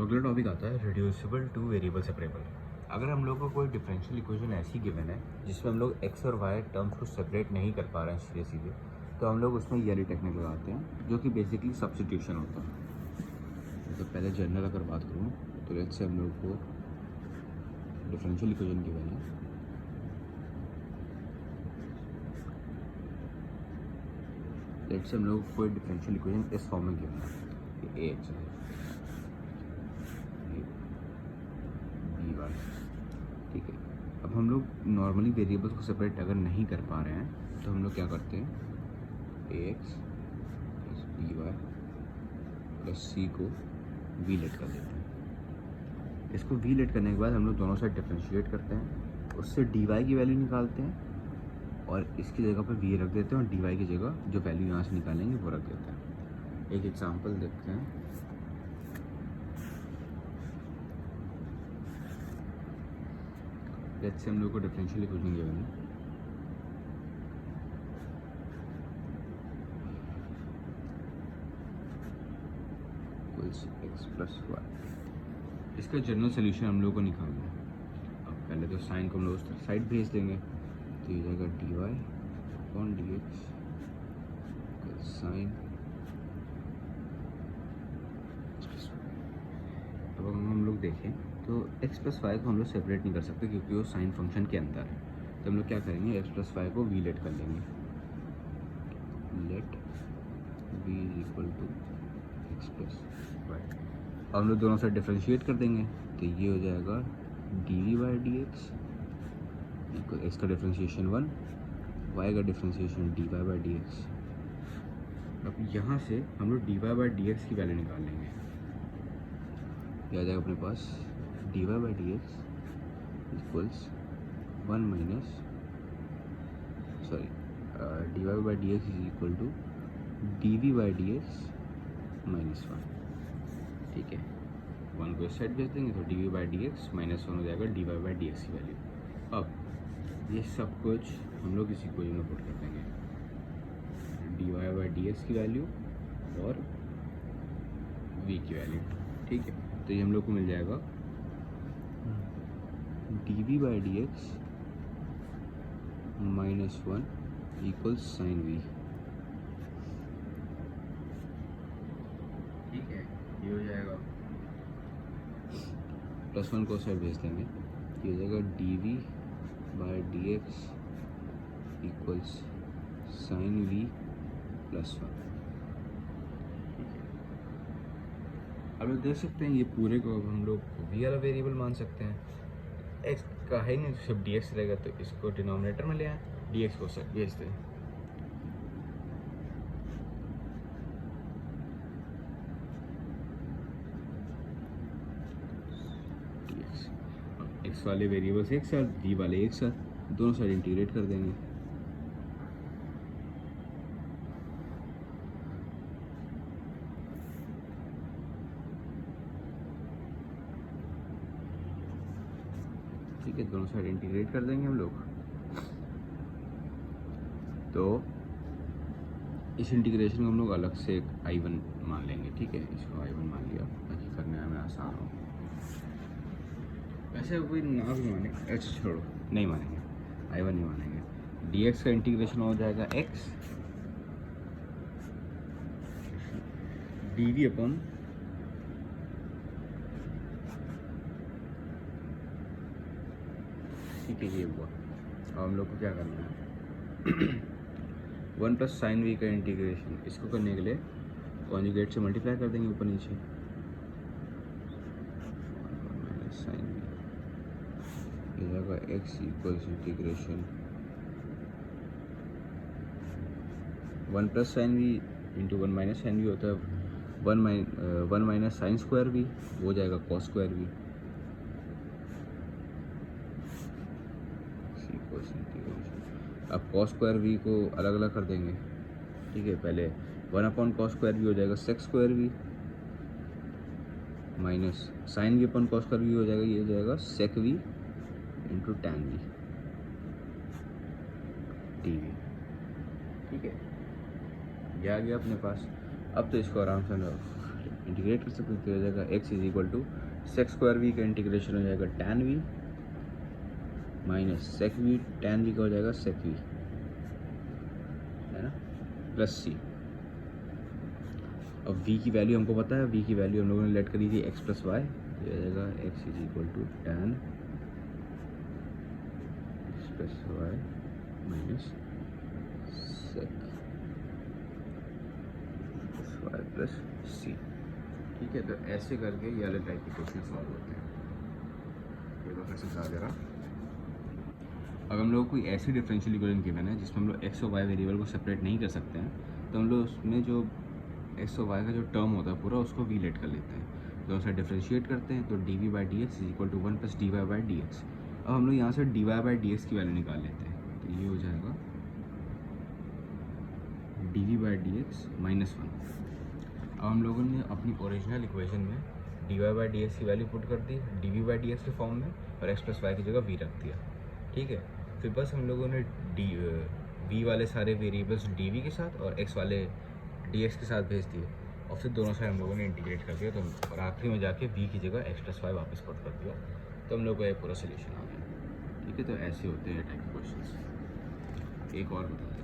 अब अगला टॉपिक आता है रिड्यूसिबल टू वेरिएबल सेपरेबल। अगर हम लोग को कोई डिफरेंशियल इक्वेशन ऐसी गिवन है जिसमें हम लोग एक्स और वाई टर्म्स को सेपरेट नहीं कर पा रहे हैं सीधे सीधे, तो हम लोग उसमें ये वाली टेक्निक लगाते हैं जो कि बेसिकली सब्स्टिट्यूशन होता है। तो पहले जनरल अगर बात करूँ तो लेट्स से हम लोग को डिफरेंशियल इक्वेशन गिवन है, लेट्स से हम लोग को कोई डिफरेंशियल इक्वेशन इस फॉर्म में गिवन है, ए एक्स है बी वाई, ठीक है। अब हम लोग नॉर्मली वेरिएबल्स को सेपरेट अगर नहीं कर पा रहे हैं तो हम लोग क्या करते हैं, a x plus b y plus c को वी लेट कर देते हैं। इसको वी लेट करने के बाद हम लोग दोनों साइड डिफ्रेंशिएट करते हैं, उससे डी वाई की वैल्यू निकालते हैं और इसकी जगह पर वी रख देते हैं और डी वाई की जगह जो वैल्यू यहाँ से निकालेंगे वो रख देते हैं। एक एग्जांपल देखते हैं। लेट्स से हम लोग को डिफरेंशियल इक्वेशन गिवन है, एक्स प्लस वाई। इसका जनरल सोल्यूशन हम लोग को निकालना है। अब पहले तो साइन को हम लोग उस साइड भेज देंगे, तो ये जाएगा D Y upon D X sine. अब हम लोग देखें तो x प्लस वाई को हम लोग सेपरेट नहीं कर सकते क्योंकि वो साइन फंक्शन के अंदर है। तो हम लोग क्या करेंगे, x प्लस वाई को वी लेट कर लेंगे, let v equal to X plus Y. अब हम लोग दोनों साइड डिफ्रेंशिएट कर देंगे, तो ये हो जाएगा D we by D x equal x का डिफ्रेंशिएशन 1, वाई का differentiation d Y by D x. अब यहाँ से हम लोग d Y by D x की वैल्यू निकाल लेंगे। यह आ जाएगा अपने पास d Y by D x equals 1 minus d Y by D x is equal to d we by D x minus 1, ठीक है। 1 को इस साइड भेज देंगे तो D we by D x minus 1 हो जाएगा D Y by D x की वैल्यू। अब ये सब कुछ हम लोग इसी इक्वेशन में पुट कर देंगे, D Y by D x की वैल्यू और वी की वैल्यू, ठीक है। तो ये हम लोग को मिल जाएगा D we by D x minus 1 equals sine V, ठीक है। ये हो जाएगा प्लस 1 को साइड भेज देंगे, ये हो जाएगा D we by D x equals sine V plus 1। अब लोग देख सकते हैं ये पूरे को अब हम लोग वी वाला वेरिएबल मान सकते हैं। एक्स का है नहीं तो सिर्फ डी एक्स रहेगा, तो इसको डिनोमिनेटर में ले आए, डी एक्स को साइड भेज दें। एक्स वाले वेरिएबल्स एक साथ, वी वाले एक साथ, दोनों साइड इंटीग्रेट कर देंगे। ठीक है, दोनों साइड इंटीग्रेट कर देंगे हम लोग। तो इस इंटीग्रेशन को हम लोग अलग से एक I1 मान लेंगे, ठीक है। इसको I1 मान लिया ताकि करने में आसान हो। वैसे कोई ना भी माने, अच्छा छोड़ो, नहीं मानेंगे, I1 नहीं मानेंगे। dx का इंटीग्रेशन हो जाएगा x dv अपॉन ठीक है, ये हुआ। अब हम लोग को क्या करना है 1 प्लस साइन वी का इंटीग्रेशन, इसको करने के लिए कॉन्जुगेट से मल्टीप्लाई कर देंगे ऊपर नीचे, माइनस साइन वी ये जाएगा X equals integration 1 plus sine V into 1 minus sine V होता है 1 माइनस साइन स्क्वायर वी, हो जाएगा कॉस स्क्वायर वी। अब कॉस स्क्वायर वी को अलग अलग कर देंगे, ठीक है। पहले 1 अपॉन कॉस स्क्वायर वी हो जाएगा sec square v minus sine v upon cos square we हो जाएगा, ये हो जाएगा sec v into tan v d v, ठीक है। ये आ गया अपने पास। अब तो इसको आराम से इंटीग्रेट कर सकते हैं तो हो जाएगा X is equal to sec square V का इंटीग्रेशन हो जाएगा tan V minus sec V, tan V का हो जाएगा सेक वी, है ना, प्लस सी। अब v की वैल्यू हमको पता है, v की वैल्यू हम लोगों ने लेट करी थी x प्लस वाई, तो हो जाएगा x is equal to tan x plus y minus sec y plus c. ठीक है, तो ऐसे करके ये अलग टाइप के क्वेश्चन सॉल्व होते हैं। ये तो फिर समझा दे रहा। अगर हम लोग कोई ऐसी डिफरेंशियल इक्वेशन गिवन है जिसमें हम लोग एक्स और वाई वेरिएबल को सेपरेट नहीं कर सकते हैं, तो हम लोग उसमें जो एक्स और वाई का जो टर्म होता है पूरा उसको वी लेट कर लेते हैं, तो उसे डिफ्रेंशिएट करते हैं, तो D we by D x is equal to 1 plus D Y by D x. अब हम लोग यहाँ से d Y by D x की वैल्यू निकाल लेते हैं, तो ये हो जाएगा D we by D x minus 1। अब हम लोगों ने अपनी ओरिजिनल इक्वेशन में d Y by D x की वैल्यू पुट कर दी d we by D x के फॉर्म में, और एक्स प्लस वाई की जगह वी रख दिया। ठीक है, फिर बस हम लोगों ने वी वाले सारे वेरिएबल्स डी वी के साथ और एक्स वाले डी एक्स के साथ भेज दिए, और फिर दोनों साइड हम लोगों ने इंटीग्रेट कर दिया, तो और आखिरी में जाके वी की जगह एक्स प्लस वाई वापस पुट कर दिया, तो हम लोग का ये पूरा सोल्यूशन आ गया। ठीक है, तो ऐसे होते हैं टाइप के क्वेश्चंस। एक और बता दें,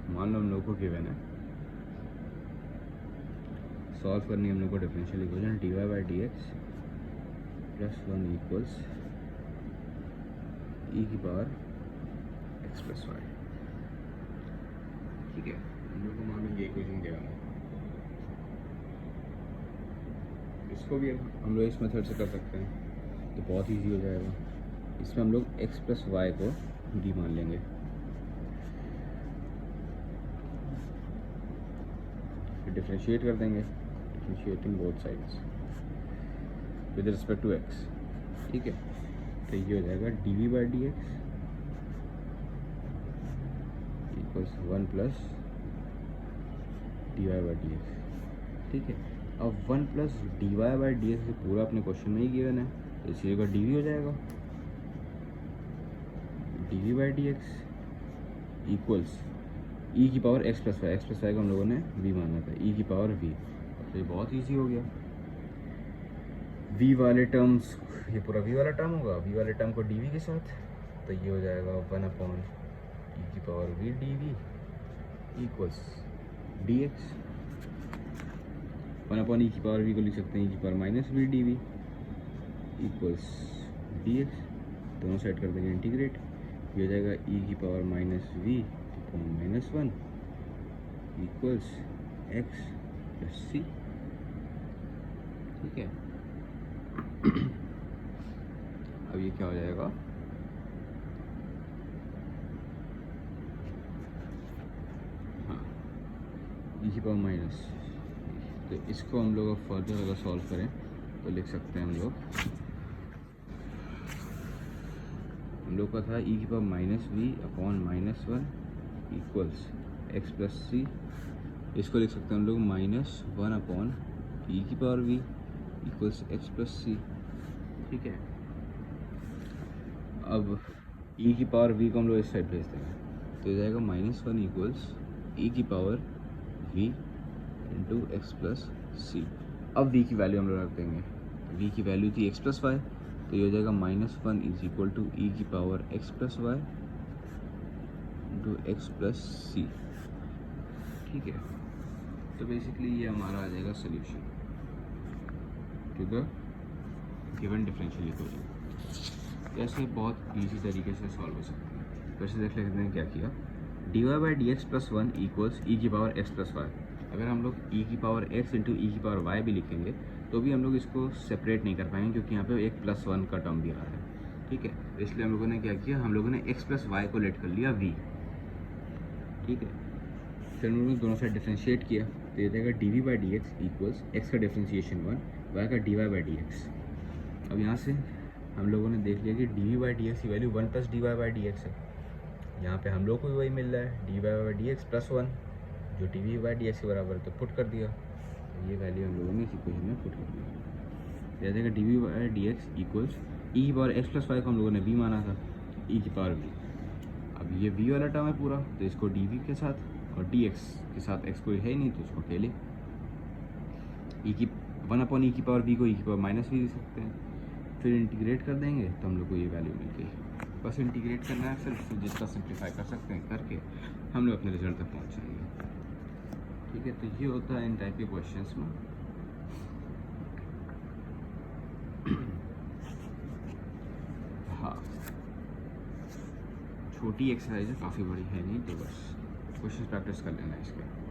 मान लो हम लोग को गिवन है सॉल्व करनी है हम लोग को differential equation d Y by D x plus 1 equals e की पावर एक्स प्लस वाई। ठीक है, हम लोग को मान लो ये इक्वेशन गिवन है, इसको भी हम लोग इस मेथड से कर सकते हैं, तो बहुत ईजी हो जाएगा। इसमें हम लोग एक्स प्लस वाई को डी मान लेंगे, डिफरेंशिएट कर देंगे, differentiating both sides with respect to X. ठीक है, तो ये हो जाएगा D we by D x equals 1 plus D Y by D X. ठीक है, अब 1 plus D Y by D X पूरा अपने क्वेश्चन में ही गिवन है, तो इसी जगह डी वी हो जाएगा, D we by D x equals e की पावर एक्स प्लस वाई को हम लोगों ने वी माना था, ई की पावर वी। तो ये बहुत इजी हो गया। वी वाले टर्म्स, ये पूरा वी वाला टर्म होगा, वी वाले टर्म को डी वी के साथ, तो ये हो जाएगा 1 अपॉन ई की power v d v equals d x. 1 upon e की पावर वी को लिख सकते हैं ई की power minus v d v equals d x. दोनों साइड कर देंगे इंटीग्रेट, ये हो जाएगा ई की power minus v minus 1 equals x plus c. ठीक है, अब ये क्या हो जाएगा, हाँ ई की पावर माइनस, तो इसको हम लोग अब फर्दर अगर सॉल्व करें तो लिख सकते हैं हम लोग का था ई की power minus v upon minus 1 equals x plus c. इसको लिख सकते हैं हम लोग माइनस 1 अपॉन ई की power v equals x plus c. ठीक है, अब ई की पावर वी को हम लोग इस साइड भेज देंगे, तो हो जाएगा माइनस 1 इक्वल्स ई की power v into x plus c. अब वी की वैल्यू हम लोग रख देंगे, वी की वैल्यू थी एक्स प्लस वाई, तो ये हो जाएगा minus 1 is equal to e की power x plus y into x plus c. ठीक है, तो बेसिकली ये हमारा आ जाएगा solution to the given differential equation. ऐसे बहुत इजी तरीके से सॉल्व हो सकते हैं। वैसे देख लेते हैं क्या किया, d Y by D x plus 1 equals e की पावर एक्स प्लस वाई। अगर हम लोग ई की पावर एक्स इंटू ई की पावर वाई भी लिखेंगे तो भी हम लोग इसको सेपरेट नहीं कर पाएंगे, क्योंकि यहाँ पे एक प्लस 1 का टर्म भी आ रहा है। ठीक है, इसलिए हम लोगों ने क्या किया, हम लोगों ने एक्स प्लस वाई को लेट कर लिया वी। ठीक है, फिर हम लोगों ने दोनों साइड डिफ्रेंशिएट किया, तो ये जाएगा D we by D x equals x का डिफ्रेंशिएशन 1 वाई का d Y by D x. अब यहाँ से हम लोगों ने देख लिया कि d we by D x की value 1 plus D Y by D x है। यहाँ पे हम लोग को भी वही मिल रहा है, D Y by D x plus 1 जो D we by D x के बराबर है, तो पुट कर दिया, तो ये वैल्यू हम लोगों ने इस इक्वेशन में पुट कर दिया। यह जाएगा D we by D x equals e की पावर एक्स प्लस वाई को हम लोगों ने वी माना था, ई की पावर वी। अब ये वी वाला टर्म है पूरा, तो इसको डी वी के साथ, और डी एक्स के साथ एक्स कोई है ही नहीं तो इसको अकेले ई की 1/e की पावर वी को ई की पावर माइनस वी दे सकते हैं। फिर इंटीग्रेट कर देंगे तो हम लोग को ये वैल्यू मिल गई। बस इंटीग्रेट करना है, फिर जितना सिंप्लीफाई कर सकते हैं करके हम लोग अपने रिजल्ट तक पहुँच जाएंगे। ठीक है, तो ये होता है इन टाइप के क्वेश्चंस में। हाँ, छोटी एक्सरसाइज है, काफ़ी बड़ी है नहीं, तो बस क्वेश्चन प्रैक्टिस कर लेना इसके।